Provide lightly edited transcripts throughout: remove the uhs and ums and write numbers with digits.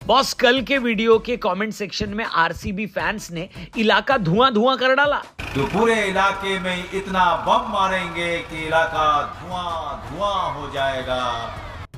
Boss, कल के video के कमेंट सेक्शन में आरसीबी फैंस ने इलाका धुआं धुआं कर डाला। तो पूरे इलाके में इतना बम मारेंगे कि इलाका धुआं धुआं हो जाएगा।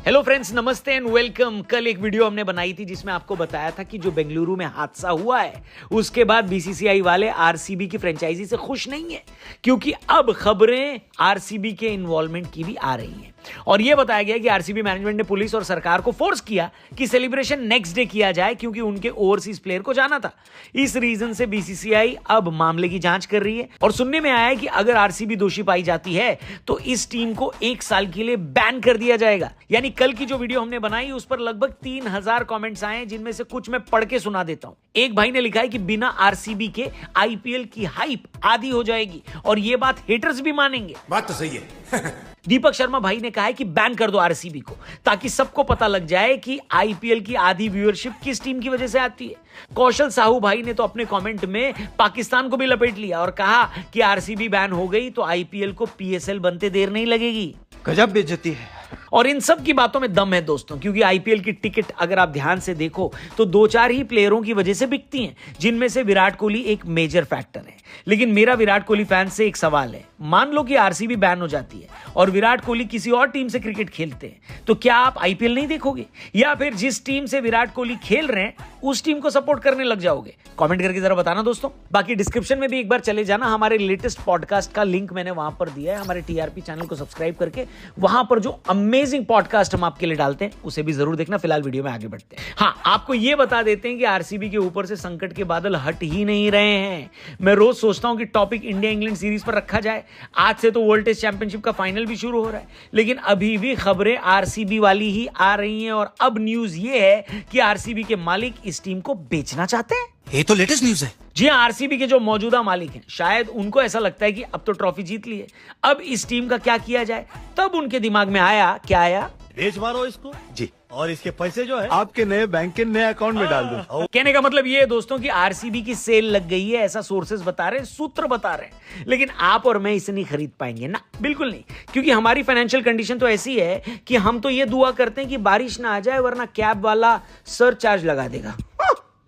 हेलो फ्रेंड्स, नमस्ते एंड वेलकम। कल एक वीडियो हमने बनाई थी जिसमें आपको बताया था कि जो बेंगलुरु में हादसा हुआ है उसके बाद बीसीसीआई वाले आरसीबी की फ्रेंचाइजी से खुश नहीं है, क्योंकि अब खबरें आरसीबी के इन्वॉल्वमेंट की भी आ रही हैं। और यह बताया गया कि आरसीबी मैनेजमेंट ने पुलिस और सरकार को फोर्स किया कि सेलिब्रेशन नेक्स्ट डे किया जाए, क्योंकि उनके ओवरसीज प्लेयर को जाना था। इस रीजन से बीसीसीआई अब मामले की जांच कर रही है और सुनने में आया है कि अगर आरसीबी दोषी पाई जाती है तो इस टीम को 1 साल के लिए बैन कर दिया जाएगा। यानी कल की जो वीडियो हमने बनाई उस पर लगभग 3000 कमेंट्स आए, जिनमें से कुछ मैं पढ़ के सुना देता हूं। एक भाई ने लिखा है कि बिना आरसीबी के आईपीएल की हाइप आधी हो जाएगी, और यह बात हेटर्स भी मानेंगे। बात तो सही है। दीपक शर्मा भाई ने कहा है कि बैन कर दो आरसीबी को, ताकि सबको पता लग जाए कि आईपीएल की आधी व्यूअरशिप किस टीम की वजह से आती है। कौशल साहू भाई ने तो अपने कमेंट में पाकिस्तान को भी लपेट लिया और कहा कि आरसीबी बैन हो गई तो आईपीएल को पीएसएल बनते देर नहीं लगेगी। गजब बेइज्जती है। और इन सब की बातों में दम है दोस्तों, क्योंकि आईपीएल की टिकट अगर आप ध्यान से देखो तो 2-4 ही प्लेयरों की वजह से बिकती हैं, जिनमें से विराट कोहली एक मेजर फैक्टर है। लेकिन मेरा विराट कोहली फैंस से एक सवाल है, मान लो कि आरसीबी बैन हो जाती है और विराट कोहली किसी और टीम से क्रिकेट खेलते हैं, तो क्या आप आईपीएल नहीं देखोगे, या फिर जिस टीम से विराट कोहली खेल रहे हैं उस टीम को सपोर्ट करने लग जाओगे? कमेंट करके जरा बताना दोस्तों। बाकी डिस्क्रिप्शन में भी एक बार चले जाना, हमारे लेटेस्ट पॉडकास्ट का लिंक मैंने वहां पर दिया है। हमारे टीआरपी चैनल को सब्सक्राइब करके वहां पर जो अमेजिंग पॉडकास्ट हम आपके लिए डालते हैं उसे भी जरूर देखना। फिलहाल वीडियो में आगे बढ़ते हैं। हाँ, आपको यह बता देते हैं कि आरसीबी के ऊपर से संकट के बादल हट ही नहीं रहे हैं। मैं रोज सोचता हूं कि टॉपिक इंडिया इंग्लैंड सीरीज पर रखा जाए। आज से तो वर्ल्ड टेस्ट चैंपियनशिप का फाइनल भी शुरू हो रहा है, लेकिन अभी भी खबरें आरसीबी वाली ही आ रही हैं। और अब न्यूज ये है कि आरसीबी के मालिक इस टीम को बेचना चाहते हैं। ये तो लेटेस्ट न्यूज है। जी हाँ, आरसीबी के जो मौजूदा मालिक हैं, शायद उनको ऐसा लगता है कि अब तो ट्रॉफी जीत ली है, अब इस टीम का क्या किया जाए। तब उनके दिमाग में आया, क्या आया? बेच मारो इसको जी, और इसके पैसे जो है आपके नए बैंक के नए अकाउंट में डाल दो। कहने का मतलब ये है दोस्तों कि आरसीबी की सेल लग गई है, ऐसा सोर्सेज बता रहे हैं, सूत्र बता रहे हैं। लेकिन आप और मैं इसे नहीं खरीद पाएंगे ना, बिल्कुल नहीं, क्योंकि हमारी फाइनेंशियल कंडीशन तो ऐसी है कि हम तो ये दुआ करते हैं कि बारिश ना आ जाए, वरना कैब वाला सरचार्ज लगा देगा।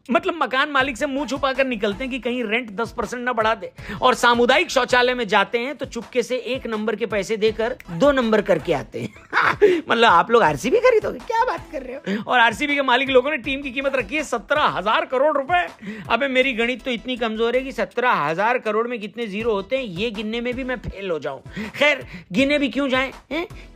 मतलब मकान मालिक से मुंह छुपा कर निकलते हैं कि कहीं रेंट 10% ना बढ़ा दे, और सामुदायिक शौचालय में जाते हैं तो चुपके से 1 नंबर के पैसे देकर 2 नंबर करके आते हैं। मतलब आप लोग आरसीबी खरीदोगे, क्या बात कर रहे हो? और आरसीबी के मालिक लोगों ने टीम की कीमत रखी है 17,000 करोड़ रुपए। अबे मेरी गणित तो इतनी कमजोर है कि 17,000 करोड़ में कितने जीरो होते हैं ये गिनने में भी मैं फेल हो जाऊं। खैर, गिने भी क्यों जाएं,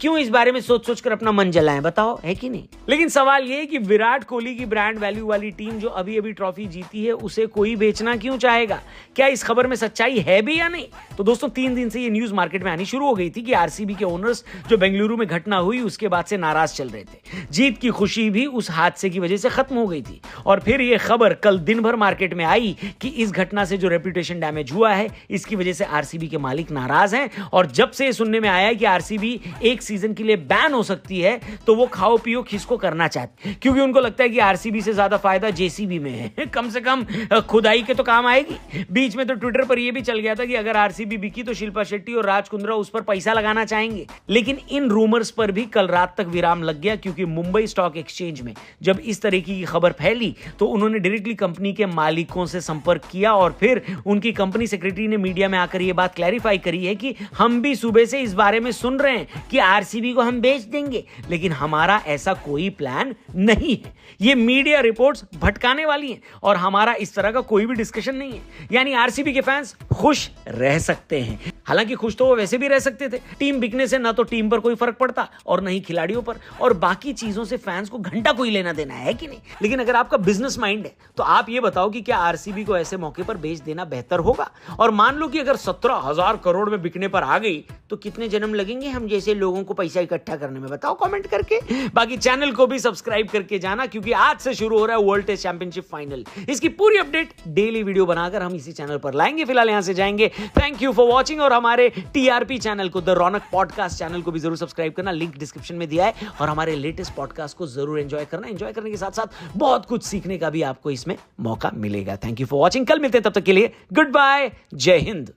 क्यों इस बारे में सोच सोच कर अपना मन जलाएं, बताओ, है कि नहीं? लेकिन सवाल ये है कि विराट कोहली की ब्रांड वैल्यू वाली टीम जो अभी ट्रॉफी जीती है, उसे कोई बेचना क्यों चाहेगा? क्या इस खबर में सच्चाई है भी या नहीं? तो दोस्तों, 3 दिन से ये न्यूज मार्केट में आनी शुरू हो गई थी कि आरसीबी के ओनर्स जो बेंगलुरु में घटना हुई उसके बाद से नाराज चल रहे थे। जीत की खुशी भी उस हादसे की वजह से खत्म हो गई थी। और फिर यह खबर कल दिन भर मार्केट में आई कि इस घटना से जो रेपुटेशन डैमेज हुआ है, इसकी वजह से आरसीबी के मालिक नाराज हैं। और जब से सुनने में आया कि आरसीबी 1 सीजन के लिए बैन हो सकती है, तो वो खाओ पियो खिसको करना चाहते हैं, क्योंकि उनको लगता है कि आरसीबी से ज्यादा फायदा जेसीबी में है। कम से कम खुदाई के तो काम आएगी। बीच में तो ट्विटर पर यह भी चल गया था कि अगर आरसीबी बिकी तो शिल्पा शेट्टी और राज कुंद्रा उस पर पैसा लगाना चाहेंगे। लेकिन इन रूमर्स पर भी कल रात तक विराम लग गया, क्योंकि मुंबई स्टॉक एक्सचेंज में जब इस तरह की खबर फैली तो उन्होंने डायरेक्टली कंपनी के मालिकों से संपर्क किया, और फिर उनकी कंपनी सेक्रेटरी ने मीडिया में आकर यह बात क्लैरिफाई करी है कि हम भी सुबह से इस बारे में सुन रहे हैं कि आरसीबी को हम बेच देंगे, लेकिन हमारा ऐसा कोई प्लान नहीं है। ये मीडिया रिपोर्ट्स भटकाने वाली हैं और हमारा इस तरह का कोई भी डिस्कशन नहीं है। यानी आरसीबी के फैंस खुश रह सकते हैं। हालांकि खुश तो वो वैसे भी रह सकते थे। टीम बिकने से ना तो टीम पर कोई फर्क पड़ता और ना ही खिलाड़ियों पर, और बाकी चीजों से फैंस को घंटा कोई लेना देना है कि नहीं। लेकिन अगर आपका बिजनेस माइंड है तो आप ये बताओ कि क्या आरसीबी को ऐसे मौके पर बेच देना बेहतर होगा? और मान लो कि अगर 17,000 करोड़ में बिकने पर आ गई तो कितने जन्म लगेंगे हम जैसे लोगों को पैसा इकट्ठा करने में, बताओ कमेंट करके। बाकी चैनल को भी सब्सक्राइब करके जाना, क्योंकि आज से शुरू हो रहा है वर्ल्ड टेस्ट चैंपियनशिप फाइनल। इसकी पूरी अपडेट डेली वीडियो बनाकर हम इसी चैनल पर लाएंगे। फिलहाल यहां से जाएंगे। Thank you for watching. और हमारे टीआरपी चैनल को, द रौनक पॉडकास्ट चैनल को भी जरूर सब्सक्राइब करना, लिंक डिस्क्रिप्शन में दिया है। और हमारे लेटेस्ट पॉडकास्ट को जरूर एंजॉय करना। एंजॉय करने के साथ साथ बहुत कुछ सीखने का भी आपको इसमें मौका मिलेगा। Thank you for watching. कल मिलते हैं, तब तक के लिए गुड बाय, जय हिंद।